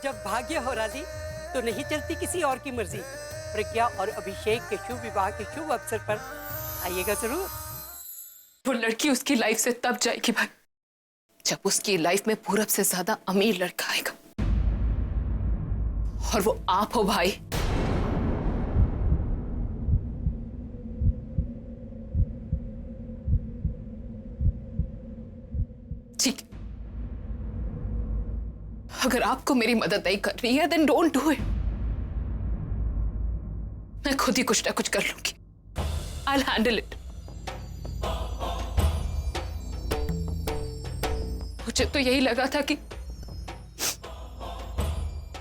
जब भाग्य हो राजी तो नहीं चलती किसी और की मर्जी। प्रज्ञा और अभिषेक के शुभ विवाह के शुभ अवसर पर आइएगा जरूर। वो लड़की उसकी लाइफ से तब जाएगी भाई जब उसकी लाइफ में पूरब से ज्यादा अमीर लड़का आएगा, और वो आप हो भाई। ठीक, अगर आपको मेरी मदद नहीं कर रही है देन डोंट डू इट। मैं खुद ही कुछ ना कुछ कर लूंगी। I will handle it. मुझे तो यही लगा था कि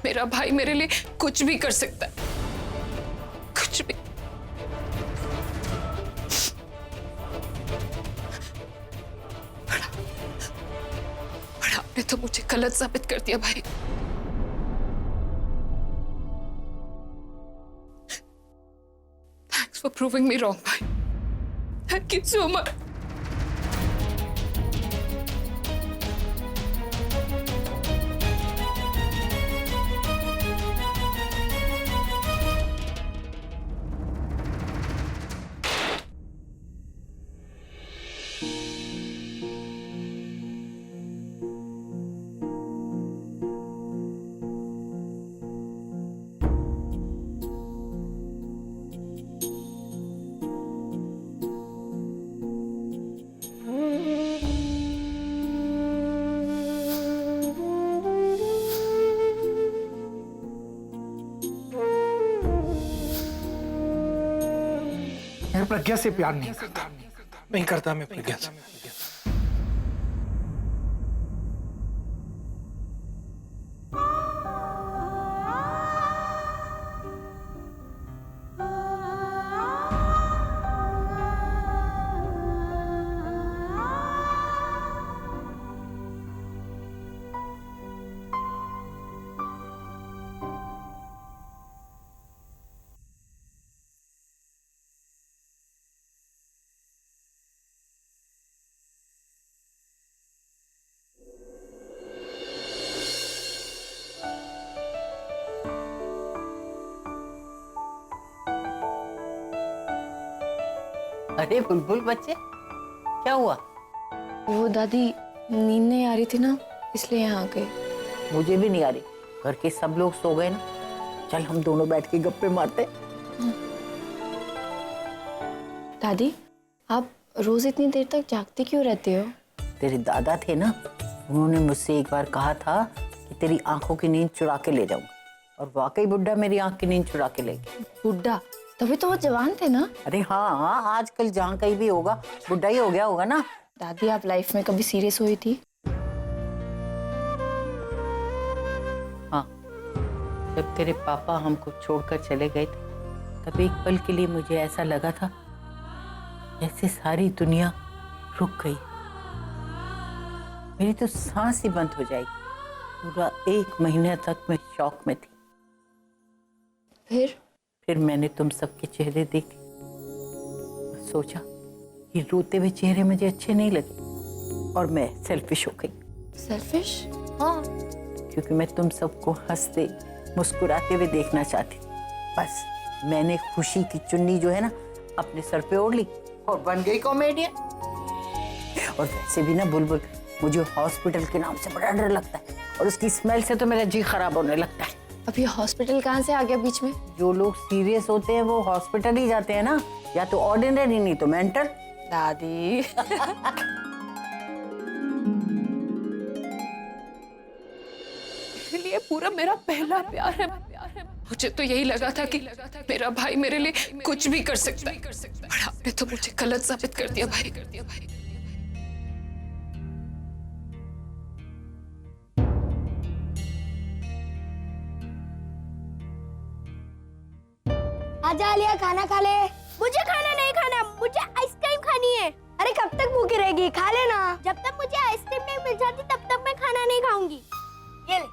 मेरा भाई मेरे लिए कुछ भी कर सकता है, कुछ भी। बड़ा आपने तो मुझे गलत साबित कर दिया भाई। Thanks for proving me wrong भाई। Thank you so much. मैं प्रज्ञा से प्यार नहीं करता, नहीं करता मैं प्रज्ञा से। अरे बुलबुल बच्चे, क्या हुआ? वो दादी नींद नहीं आ रही थी ना, इसलिए यहाँ आ गए। मुझे भी नहीं आ रही। घर के सब लोग सो गए ना, चल हम दोनों बैठ के गप्पे मारते। दादी, आप रोज इतनी देर तक जागते क्यों रहते हो? तेरे दादा थे ना, उन्होंने मुझसे एक बार कहा था कि तेरी आंखों की नींद चुरा के ले जाऊंगा, और वाकई बुड्ढा मेरी आंख की नींद चुरा के ले गया। बुड्ढा? तभी तो वो जवान थे ना। अरे हाँ, आजकल जहाँ कहीं भी होगा बुड्ढा ही हो गया होगा ना। दादी, आप लाइफ में कभी सीरियस हुई थी? हाँ, जब तेरे पापा हमको छोड़कर चले गए थे तब एक पल के लिए मुझे ऐसा लगा था जैसे सारी दुनिया रुक गई, मेरी तो सांस ही बंद हो जाएगी। पूरा 1 महीने तक मैं शॉक में थी। फिर मैंने तुम सबके चेहरे देखे, सोचा ये रोते हुए चेहरे मुझे अच्छे नहीं लगे, और मैं सेल्फिश हो गई। सेल्फिश? हाँ, क्योंकि मैं तुम सबको हंसते मुस्कुराते हुए देखना चाहती थी। बस मैंने खुशी की चुन्नी जो है ना अपने सर पे ओढ़ ली और बन गई कॉमेडियन। और वैसे भी ना बुलबुल, मुझे हॉस्पिटल के नाम से बड़ा डर लगता है, और उसकी स्मेल से तो मेरा जी खराब होने लगता है। अब ये हॉस्पिटल कहाँ से आ गया बीच में? जो लोग सीरियस होते हैं वो हॉस्पिटल ही जाते हैं ना, या तो ऑर्डिनरी नहीं तो मेंटल। दादी लिए पूरा मेरा पहला प्यार है। मुझे तो यही लगा था कि मेरा भाई मेरे लिए कुछ भी कर सकता है, पर आपने तो मुझे गलत साबित कर दिया भाई। आजा आलिया, खाना खा ले। मुझे खाना नहीं खाना, मुझे आइसक्रीम खानी है। अरे कब तक भूखी रहेगी, खा लेना। जब तक मुझे आइसक्रीम नहीं मिल जाती तब तक मैं खाना नहीं खाऊंगी। ये ले।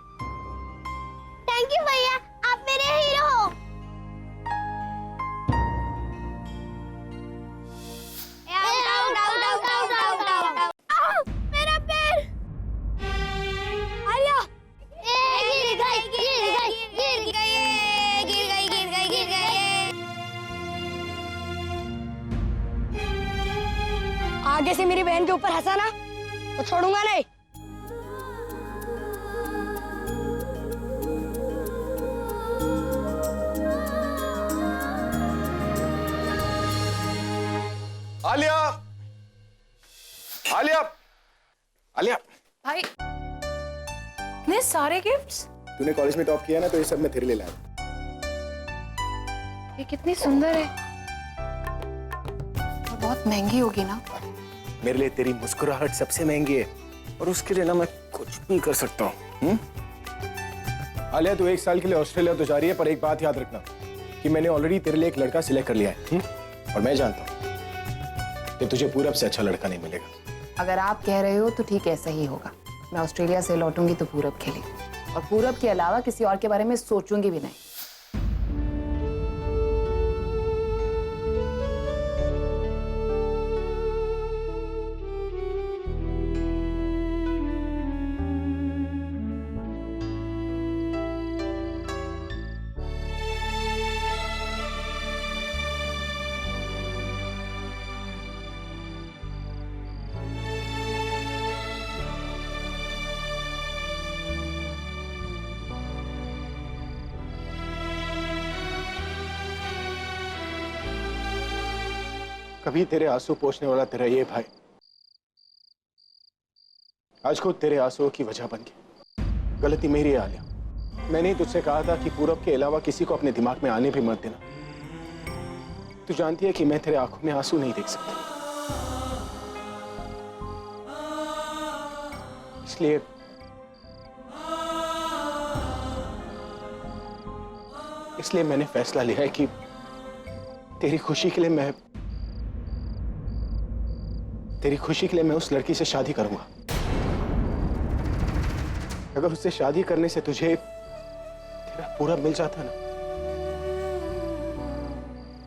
थैंक यू भैया, आप मेरे हीरो हो। मेरा पैर। आलिया, गिर गई। आगे से मेरी बहन के ऊपर हंसा ना तो छोड़ूंगा नहीं। आलिया, आलिया, आलिया, भाई इतने सारे गिफ्ट्स, तूने कॉलेज में टॉप किया ना, तो ये सब मैं तेरे लिए लाया। ये कितनी सुंदर है। और बहुत महंगी होगी ना। मेरे लिए तेरी मुस्कुराहट सबसे महंगी है, और उसके लिए ना मैं कुछ भी कर सकता हूँ। आलिया, तू 1 साल के लिए ऑस्ट्रेलिया तो जा रही है, पर एक बात याद रखना कि मैंने ऑलरेडी तेरे लिए एक लड़का सिलेक्ट कर लिया है। और मैं जानता हूँ कि तुझे पूरब से अच्छा लड़का नहीं मिलेगा। अगर आप कह रहे हो तो ठीक है, ऐसा ही होगा। मैं ऑस्ट्रेलिया से लौटूंगी तो पूरब खेलेगी, और पूरब के अलावा किसी और के बारे में सोचूंगी भी नहीं। कभी तेरे आंसू पोंछने वाला तेरा ये भाई आज खुद तेरे आंसुओं की वजह बन गया। गलती मेरी है आलिया। मैंने ही तुझसे कहा था कि पूरब के अलावा किसी को अपने दिमाग में आने भी मत देना। तू जानती है कि मैं तेरे आंखों में आंसू नहीं देख सकता, इसलिए मैंने फैसला लिया है कि तेरी खुशी के लिए मैं उस लड़की से शादी करूंगा। अगर उससे शादी करने से तुझे तेरा पूरा मिल जाता ना,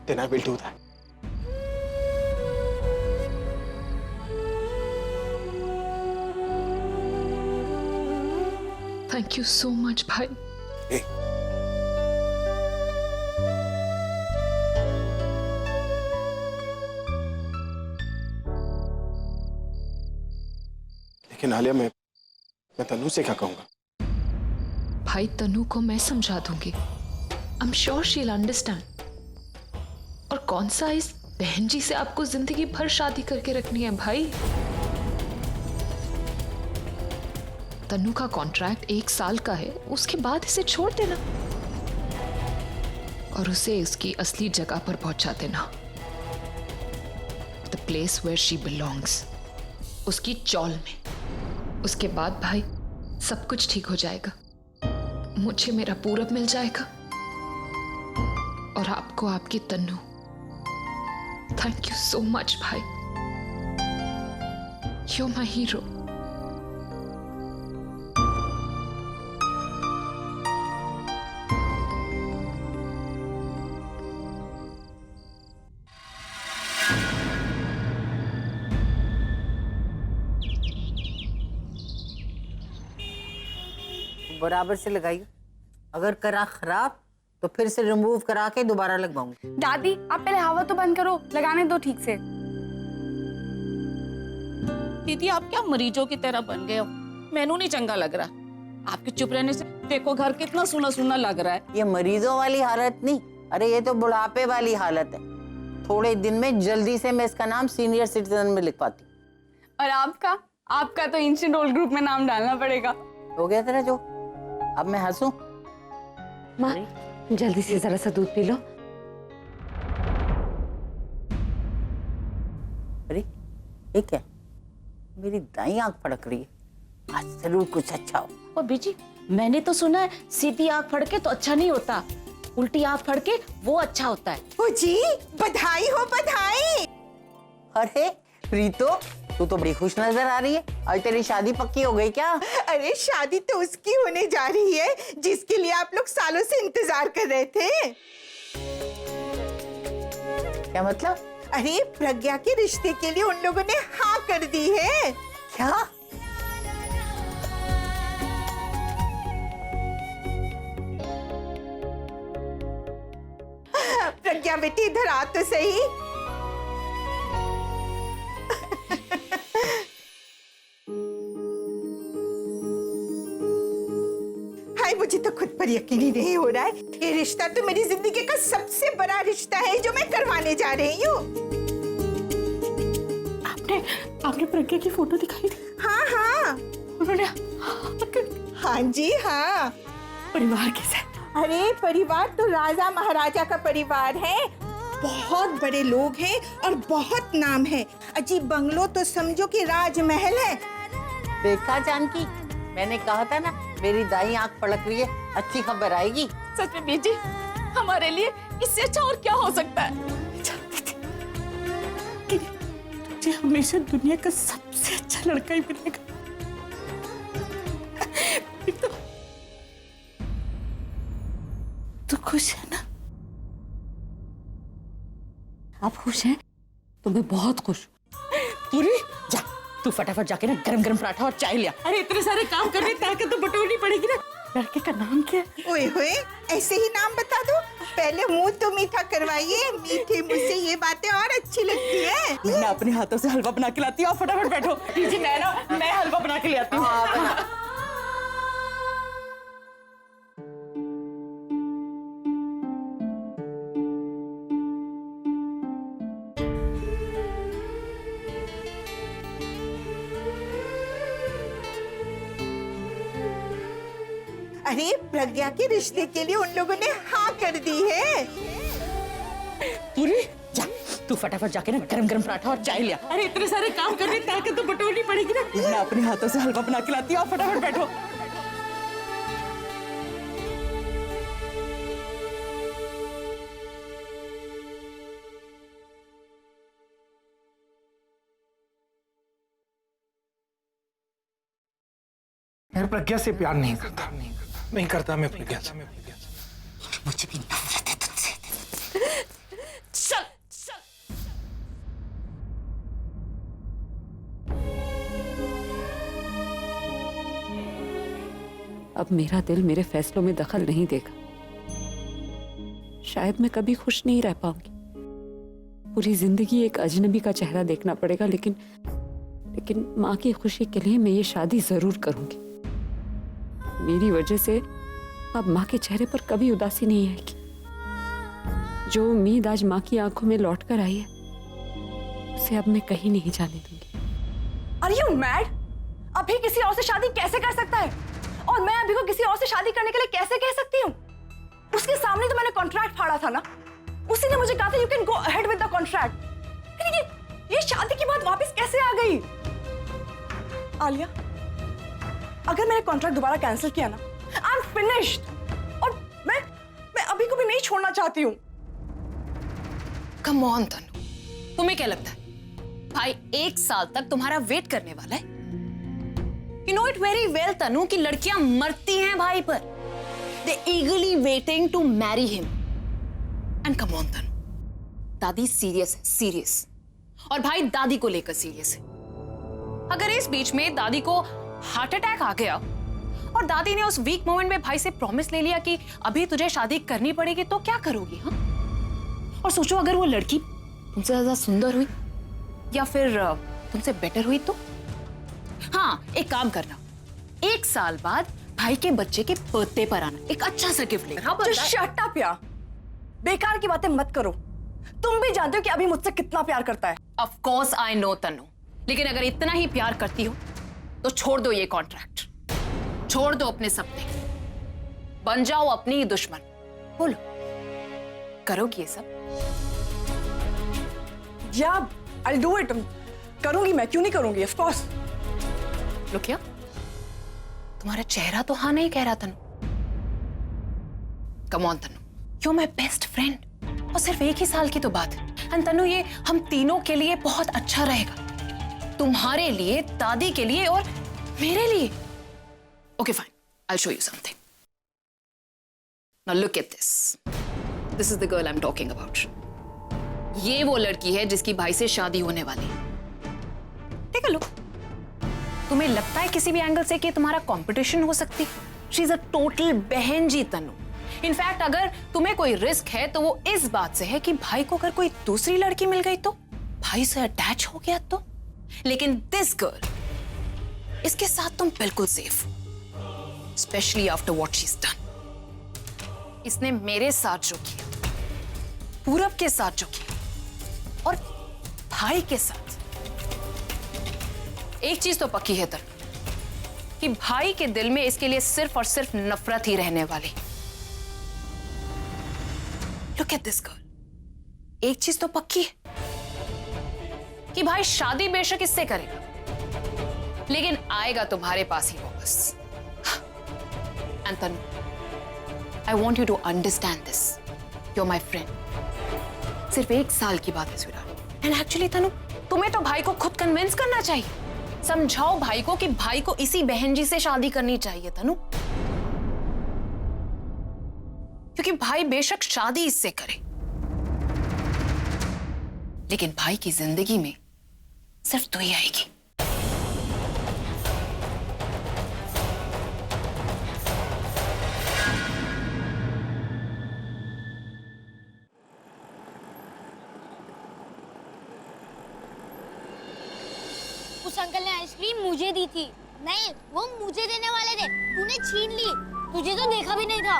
then I will do that. Thank you so much भाई। Hey. लेकिन आलिया, मैं तनु से क्या कहूंगा? भाई तनु को मैं समझा दूंगी। I am sure she will understand. और कौन सा इस बहन जी से आपको जिंदगी भर शादी करके रखनी है भाई। तनु का कॉन्ट्रैक्ट 1 साल का है, उसके बाद इसे छोड़ देना और उसे उसकी असली जगह पर पहुंचा देना। The place where she belongs, उसकी चौल में। उसके बाद भाई सब कुछ ठीक हो जाएगा। मुझे मेरा पूरब मिल जाएगा और आपको आपकी Tannu. Thank you so much भाई, यू माय हीरो। बराबर से लगाइए, अगर करा खराब तो फिर से रिमूव करा के दोबारा लगवाऊंगी। दादी आप पहले हवा तो बंद करो, लगाने दो ठीक से। दीदी आप क्या मरीजों की तरह बन गए हो? मैनू नहीं चंगा लग रहा। आपके चुप रहने से देखो घर कितना सुना सुना लग रहा है। ये मरीजों वाली हालत नहीं, अरे ये तो बुढ़ापे वाली हालत है। थोड़े दिन में जल्दी से मैं इसका नाम सीनियर सिटीजन में लिखवाती। और आपका तो एंशिएंट ओल्ड ग्रुप में नाम डालना पड़ेगा। हो गया तेरा जो, अब मैं हंसूं? माँ जल्दी से जरा सा दूध पी लो। अरे ये क्या, मेरी दाई आंख फड़क रही है। आज जरूर कुछ अच्छा हो। और बीजी मैंने तो सुना है सीधी आंख फड़के तो अच्छा नहीं होता, उल्टी आंख फड़के वो अच्छा होता है। ओ जी बधाई हो बधाई। अरे प्रीतो, तू तो बड़ी खुश नजर आ रही है। आज तेरी शादी पक्की हो गई क्या? अरे शादी तो उसकी होने जा रही है जिसके लिए आप लोग सालों से इंतजार कर रहे थे। क्या मतलब? अरे प्रज्ञा के रिश्ते के लिए उन लोगों ने हाँ कर दी है। क्या? प्रज्ञा बेटी इधर आ तो सही। हाय, मुझे तो खुद पर यकीन ही नहीं हो रहा है। ये रिश्ता तो मेरी जिंदगी का सबसे बड़ा रिश्ता है जो मैं करवाने जा रही हूँ। आपने प्रज्ञा की फोटो दिखाई थी? हाँ हाँ, उन्होंने हाँ जी हाँ। परिवार कैसा है? अरे परिवार तो राजा महाराजा का परिवार है, बहुत बड़े लोग हैं और बहुत नाम है। अजी बंगलो तो समझो कि राजमहल है। देखा जानकी, मैंने कहा था ना मेरी दाई आंख पलक रही है, अच्छी खबर आएगी। सच में बीजी, हमारे लिए इससे अच्छा और क्या हो सकता है? कि तुझे हमेशा दुनिया का सबसे अच्छा लड़का ही मिलेगा। तो खुश है ना? आप खुश हैं? तो मैं बहुत खुश हूँ। पूरी जा, तू फटाफट जाके ना गरम गरम पराठा और चाय लिया। अरे इतने सारे काम करने, ताकत तो बटोरनी पड़ेगी ना। लड़के का नाम क्या है? ओए होए, ऐसे ही नाम बता दो। पहले मुंह तो मीठा करवाइए, मीठे मुंह से ये बातें और अच्छी लगती है। मैं अपने हाथों से हलवा बना के लाती हूँ। फटाफट बैठो जी, मैं हलवा बना के ले आती हूँ। अरे प्रज्ञा के रिश्ते के लिए उन लोगों ने हाँ कर दी है। पूरी जा, तू फटाफट जाके ना गरम गरम पराठा और चाय लिया। अरे इतने सारे काम करने, ताकत तो बटोरनी पड़ेगी ना। मैं अपने हाथों से हलवा बना के लाती हूँ। फटाफट बैठो। मैं प्रज्ञा से प्यार नहीं करता, नहीं करता मैं प्रज्ञा से। मुझे भी नफरत है तुमसे। चल चल। अब मेरा दिल मेरे फैसलों में दखल नहीं देगा। शायद मैं कभी खुश नहीं रह पाऊंगी। पूरी जिंदगी एक अजनबी का चेहरा देखना पड़ेगा, लेकिन माँ की खुशी के लिए मैं ये शादी जरूर करूंगी। मेरी वजह से अब माँ के चेहरे पर कभी उदासी नहीं आएगी। जो उम्मीद आज माँ की आंखों में लौट कर आई है, उसे अब मैं कहीं नहीं जाने दूंगी। Are you mad? अभी किसी और से शादी कैसे कर सकता है? और मैं अभी को किसी और से शादी करने के लिए कैसे कह सकती हूँ? उसके सामने तो मैंने कॉन्ट्रैक्ट फाड़ा था ना। उसी ने मुझे कहा था you can go ahead with the contract. ये शादी की बात वापस कैसे आ गई? आलिया, अगर मैंने कॉन्ट्रैक्ट दोबारा कैंसिल किया ना, आई एम फिनिश्ड। और मैं अभी को भी नहीं छोड़ना चाहती हूँ। कम ऑन तनु, तुम्हें क्या लगता है भाई 1 साल तक तुम्हारा वेट करने वाला है? You know it very well Tanu कि लड़कियां मरती हैं भाई पर। They eagerly waiting to marry him. And come on Tanu, दादी सीरियस है, सीरियस। और भाई दादी को लेकर सीरियस है। अगर इस बीच में दादी को हार्ट अटैक आ गया और दादी ने उस वीक मोमेंट में भाई से प्रॉमिस ले लिया कि अभी तुझे शादी करनी पड़ेगी, तो क्या करोगी? हाँ, और सोचो अगर वो लड़की तुमसे ज्यादा सुंदर हुई या फिर तुमसे बेटर हुई तो? हाँ, एक काम करना, 1 साल बाद भाई के बच्चे के बर्थडे पर आना, एक अच्छा सा गिफ्ट लेकर। शट अप यार, बेकार की बातें मत करो। तुम भी जानते हो कि अभी मुझसे कितना प्यार करता है। ऑफ कोर्स आई नो तनु, लेकिन अगर इतना ही प्यार करती हो तो छोड़ दो ये कॉन्ट्रैक्ट, छोड़ दो अपने सपने, बन जाओ अपनी ही दुश्मन। बोलो, करोगी ये सब? या I'll do it। करूंगी मैं, क्यों नहीं करूंगी? Of course. लो क्या, तुम्हारा चेहरा तो हाँ नहीं कह रहा Tanu. Come on Tanu, you are my best friend. और सिर्फ 1 ही साल की तो बात है। एंड तनु, ये हम तीनों के लिए बहुत अच्छा रहेगा, तुम्हारे लिए, दादी के लिए और मेरे लिए। Okay fine, I show you something. Now look at this. This is the girl I am talking about. ये वो लड़की है जिसकी भाई से शादी होने वाली है। Take a look. तुम्हें लगता है किसी भी एंगल से कि तुम्हारा कंपटीशन हो सकती? शी इज अ टोटल बहन जी तनु। इनफैक्ट अगर तुम्हें कोई रिस्क है तो वो इस बात से है कि भाई को अगर कोई दूसरी लड़की मिल गई तो, भाई से अटैच हो गया तो। लेकिन दिस गर्ल, इसके साथ तुम बिल्कुल सेफ हो। Specially after what she is done. इसने मेरे साथ जो किया, पूरब के साथ जो किया, और भाई के साथ, एक चीज तो पक्की है तनु, कि भाई के दिल में इसके लिए सिर्फ और सिर्फ नफरत ही रहने वाली। Look at this girl. एक चीज तो पक्की है कि भाई शादी बेशक इससे करेगा, लेकिन आएगा तुम्हारे पास ही वापस। And Tanu, I want you to understand this. You are my friend. सिर्फ 1 साल की बात है स्वीटहार्ट। एंड एक्चुअली तनु, तुम्हें तो भाई को खुद कन्विंस करना चाहिए। समझाओ भाई को कि भाई को इसी बहन जी से शादी करनी चाहिए तनु, क्योंकि भाई बेशक शादी इससे करे, लेकिन भाई की जिंदगी में सिर्फ तू ही आएगी। उस अंकल ने आइसक्रीम मुझे दी थी। नहीं, वो मुझे देने वाले थे, तूने छीन ली। तुझे तो देखा भी नहीं था।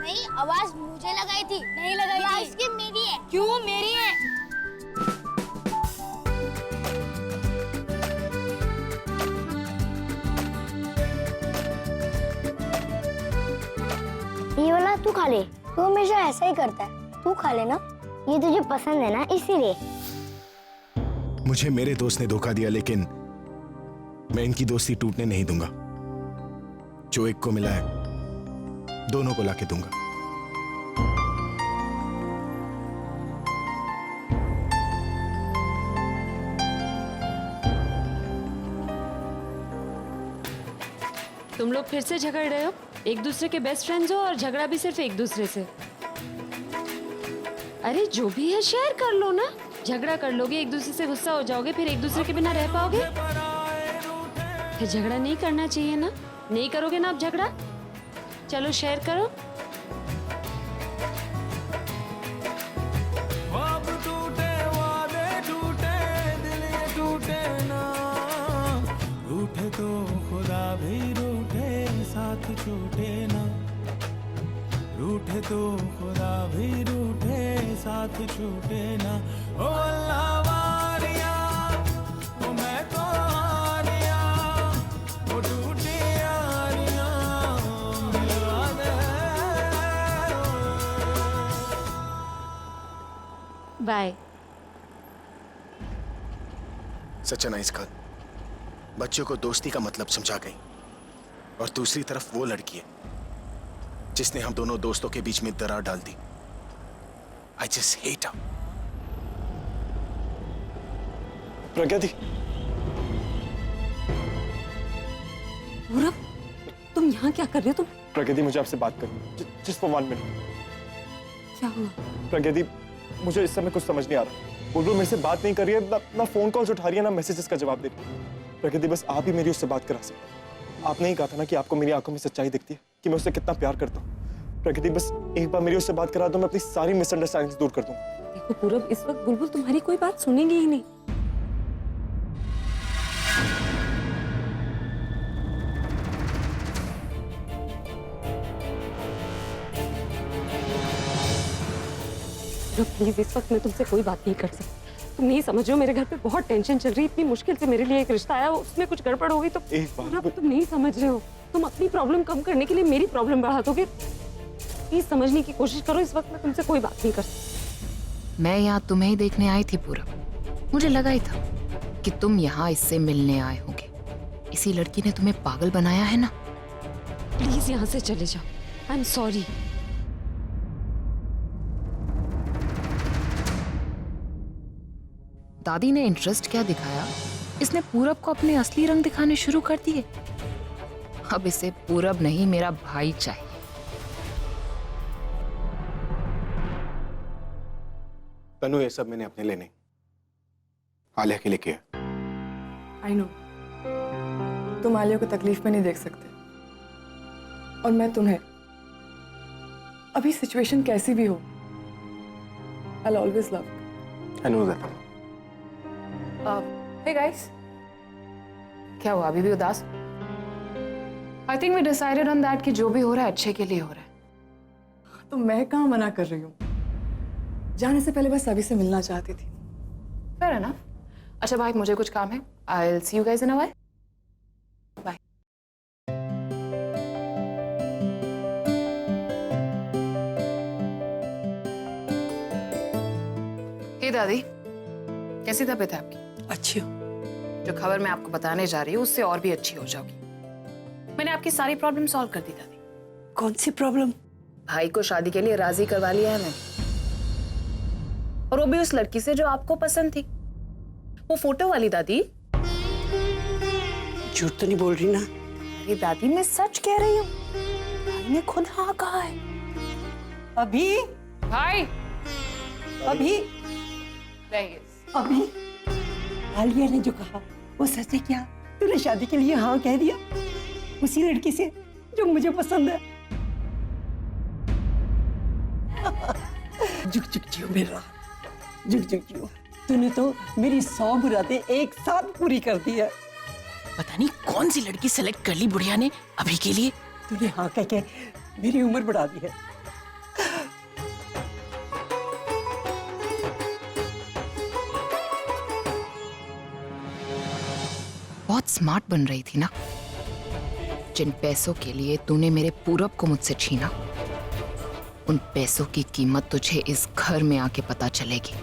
नहीं, आवाज मुझे लगाई थी। नहीं लगाई थी। आइसक्रीम मेरी है। क्यों मेरी है? ये वाला तू खा ले। तू हमेशा ऐसा ही करता है। तू खा लेना, ये तुझे पसंद है ना, इसीलिए। मुझे मेरे दोस्त ने धोखा दिया, लेकिन मैं इनकी दोस्ती टूटने नहीं दूंगा। जो एक को मिला है, दोनों को लाके दूंगा। तुम लोग फिर से झगड़ रहे हो? एक दूसरे के बेस्ट फ्रेंड्स हो और झगड़ा भी सिर्फ एक दूसरे से। अरे जो भी है शेयर कर लो ना। झगड़ा कर लोगे, एक दूसरे से गुस्सा हो जाओगे, फिर एक दूसरे के बिना रह पाओगे? फिर झगड़ा नहीं करना चाहिए ना। नहीं करोगे ना आप झगड़ा? चलो शेयर करो। रूठे तो खुदा भी रूठे, साथ छूटे ना। रूठे तो खुदा भी रूठे, साथ छूटे ना। ओ अल्लाह वारिया, ओ मैं तो हारिया, ओ टूटी यारियां मिलवा दे। बाय। सच नाइस गर्ल, बच्चों को दोस्ती का मतलब समझा गई, और दूसरी तरफ वो लड़की है जिसने हम दोनों दोस्तों के बीच में दरार डाल दी। I just hate her. प्रगति, पूरब, तुम यहाँ क्या कर रहे हो? तुम प्रगति मुझे आपसे बात करनी, just for 1 minute। क्या हुआ? प्रगति, मुझे इस समय कुछ समझ नहीं आ रहा। बुलबुल मेरे से बात नहीं कर रही है, ना फोन कॉल्स उठा रही है, ना मैसेजेस का जवाब दे रही है। प्रगति, बस आप ही मेरी उससे बात करा सकते हैं। आपने ही कहा था ना कि आपको मेरी आंखों में सच्चाई दिखती है, कि मैं उससे कितना प्यार करता हूँ। प्रगति, बस एक बार मेरी उससे बात करा दो, मैं अपनी सारी मिसअंडरस्टैंडिंग्स दूर कर दूंगा। देखो पूरब, इस वक्त बुलबुल तुम्हारी कोई बात सुनेगी ही नहीं। प्लीज, इस वक्त मैं तुमसे कोई बात नहीं कर सकती। तुम नहीं समझ रहे हो, मेरे घर पे बहुत टेंशन चल रही है। इतनी मुश्किल से मेरे लिए एक रिश्ता आया, उसमें कुछ गड़बड़ होगी तो पूरब, तुम नहीं समझ रहे हो। तुम अपनी प्रॉब्लम कम करने के लिए मेरी प्रॉब्लम बढ़ा दोगे। प्लीज समझने की कोशिश करो। इस वक्त मैं तुमसे कोई बात नहीं कर सकती। मैं यहाँ तुम्हें ही देखने आई थी पूरब। मुझे लगा ही था कि तुम यहाँ इससे मिलने आए होगे। इसी लड़की ने तुम्हें पागल बनाया है ना। प्लीज यहाँ से चले जाओ। I am sorry. दादी ने इंटरेस्ट क्या दिखाया, इसने पूरब को अपने असली रंग दिखाने शुरू कर दिए। अब इसे पूरब नहीं, मेरा भाई चाहिए। तनु, ये सब मैंने अपने लिए नहीं, आलिया के लिए किया। आई नो, तुम आलिया को तकलीफ में नहीं देख सकते, और मैं तुम्हें, अभी सिचुएशन कैसी भी हो, I'll always love you. I know that. Hey guys, क्या हुआ? अभी भी उदास? I think we decided on that कि जो भी हो रहा है अच्छे के लिए हो रहा है। तो मैं कहाँ मना कर रही हूँ? जाने से पहले बस अभी से मिलना चाहती थी। Fair enough. अच्छा भाई, मुझे कुछ काम है। I'll see you guys in a while. Bye. हे दादी, कैसी तबीयत है आपकी? अच्छी हो। जो खबर मैं आपको बताने जा रही हूँ उससे और भी अच्छी हो जाओगी। मैंने आपकी सारी प्रॉब्लम सॉल्व कर दी दादी। कौन सी प्रॉब्लम? भाई को शादी के लिए राजी करवा लिया है मैंने, और वो भी उस लड़की से जो आपको पसंद थी, वो फोटो वाली दादी। झूठ तो नहीं बोल रही ना? अरे दादी, मैं सच कह रही हूँ। भाई ने खुद हाँ कहा है। अभी भाई अभी अभी आलिया ने जो कहा वो सच है क्या? तूने शादी के लिए हाँ कह दिया उसी लड़की से जो मुझे पसंद है? जुग जुग जियो मेरा, जुग जुग जियो। तूने तो मेरी 100 मुरादें एक साथ पूरी कर दी है। पता नहीं कौन सी लड़की सेलेक्ट कर ली बुढ़िया ने अभी के लिए। तूने हाँ कह के मेरी उम्र बढ़ा दी है। बहुत स्मार्ट बन रही थी ना। जिन पैसों के लिए तूने मेरे पूरब को मुझसे छीना, उन पैसों की कीमत तुझे इस घर में आके पता चलेगी।